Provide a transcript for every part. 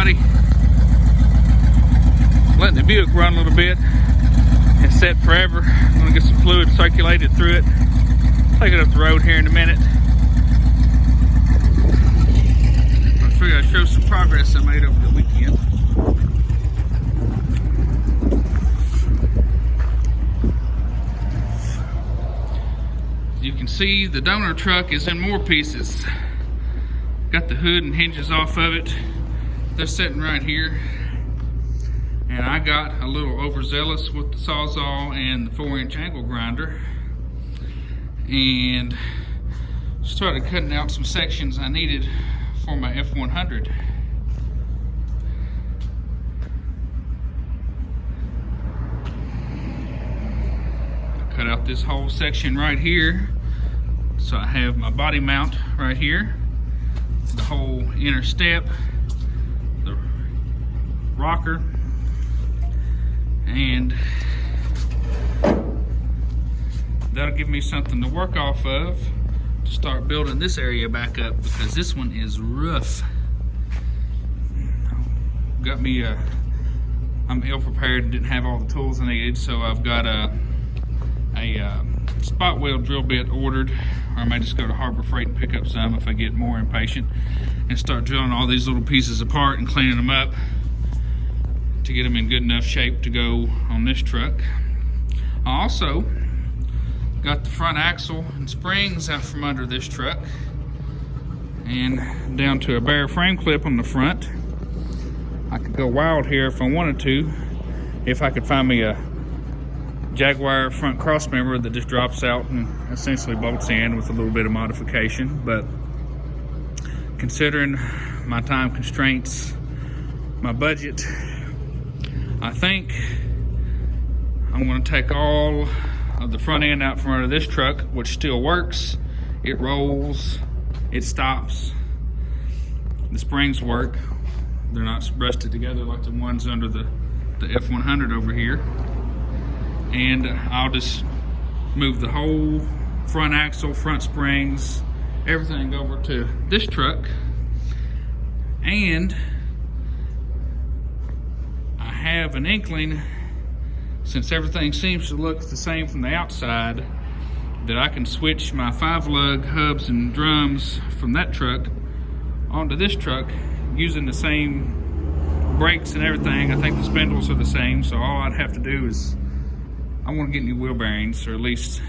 everybody. Letting the Buick run a little bit. It's set forever. I'm gonna get some fluid circulated through it. Take it up the road here in a minute. I figured I'd show some progress I made over the weekend. You can see the donor truck is in more pieces. Got the hood and hinges off of it. They're sitting right here. And I got a little overzealous with the Sawzall and the 4-inch angle grinder. And started cutting out some sections I needed for my F100. Cut out this whole section right here. So I have my body mount right here, the whole inner step, the rocker, and that'll give me something to work off of to start building this area back up, because this one is rough. Got me I'm ill prepared and didn't have all the tools I needed, so I've got a spot weld drill bit ordered, or I might just go to Harbor Freight and pick up some if I get more impatient, and start drilling all these little pieces apart and cleaning them up to get them in good enough shape to go on this truck. I also got the front axle and springs out from under this truck and down to a bare frame clip on the front. I could go wild here if I wanted to, if I could find me a Jaguar front cross member that just drops out and essentially bolts in with a little bit of modification. But considering my time constraints, my budget, I think I'm going to take all of the front end out from under this truck, which still works. It rolls, it stops, the springs work. They're not rusted together like the ones under the F100 over here. And I'll just move the whole front axle, front springs, everything over to this truck. And I have an inkling, since everything seems to look the same from the outside, that I can switch my 5-lug hubs and drums from that truck onto this truck using the same brakes and everything. I think the spindles are the same, so all I'd have to do is, I want to get new wheel bearings, or at least,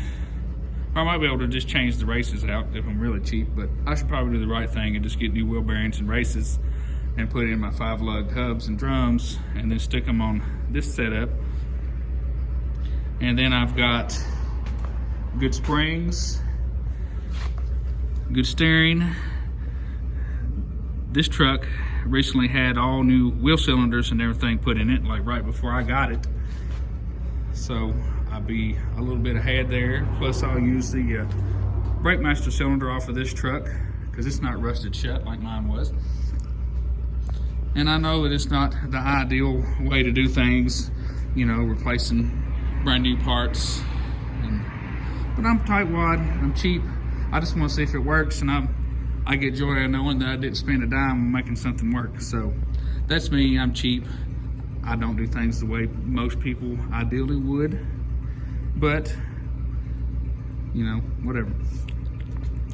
I might be able to just change the races out if I'm really cheap, but I should probably do the right thing and just get new wheel bearings and races and put in my 5-lug hubs and drums and then stick them on this setup. And then I've got good springs, good steering. This truck recently had all new wheel cylinders and everything put in it, like right before I got it. So I'll be a little bit ahead there. Plus I'll use the brake master cylinder off of this truck because it's not rusted shut like mine was. And I know that it's not the ideal way to do things, you know, replacing brand new parts. But I'm tightwad, I'm cheap. I just want to see if it works, and I get joy in knowing that I didn't spend a dime making something work. So that's me, I'm cheap. I don't do things the way most people ideally would, but you know, whatever.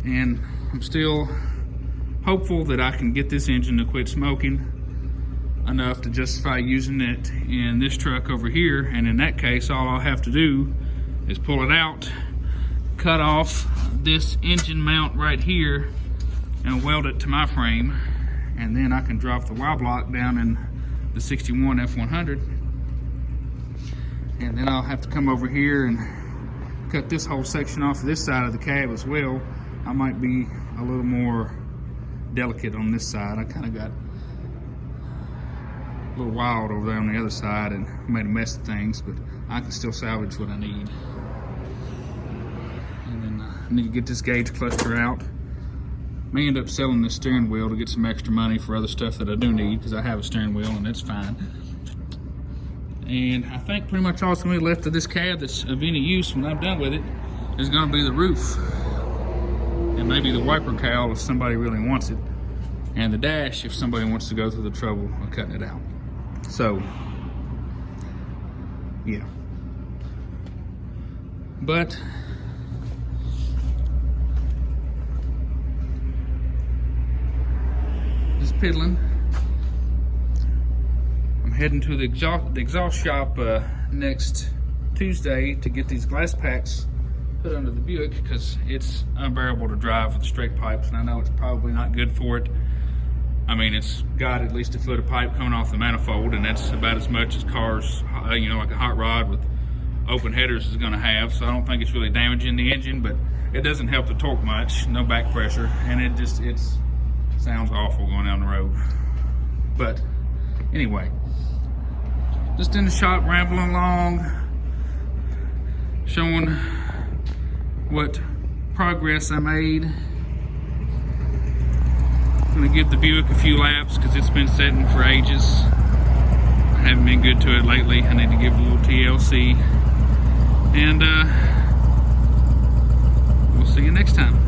And I'm still hopeful that I can get this engine to quit smoking enough to justify using it in this truck over here. And in that case, all I'll have to do is pull it out, cut off this engine mount right here and weld it to my frame, and then I can drop the Y block down in the 61 F100, and then I'll have to come over here and cut this whole section off of this side of the cab as well. I might be a little more delicate on this side. I kind of got a little wild over there on the other side and made a mess of things, but I can still salvage what I need. And then I need to get this gauge cluster out. May end up selling this steering wheel to get some extra money for other stuff that I do need, because I have a steering wheel and that's fine. And I think pretty much all that's gonna be left of this cab that's of any use when I'm done with it is gonna be the roof. And maybe the wiper cowl if somebody really wants it. and the dash if somebody wants to go through the trouble of cutting it out. So, yeah. But just piddling. I'm heading to the exhaust shop next Tuesday to get these glass packs put under the Buick, because it's unbearable to drive with straight pipes, and I know it's probably not good for it. I mean, it's got at least a foot of pipe coming off the manifold, and that's about as much as cars, you know, like a hot rod with open headers is going to have. So I don't think it's really damaging the engine, but it doesn't help the torque much, no back pressure, and it sounds awful going down the road. But anyway, just in the shop rambling along, showing what progress I made. I'm gonna give the Buick a few laps because it's been sitting for ages. I haven't been good to it lately. I need to give it a little TLC. And we'll see you next time.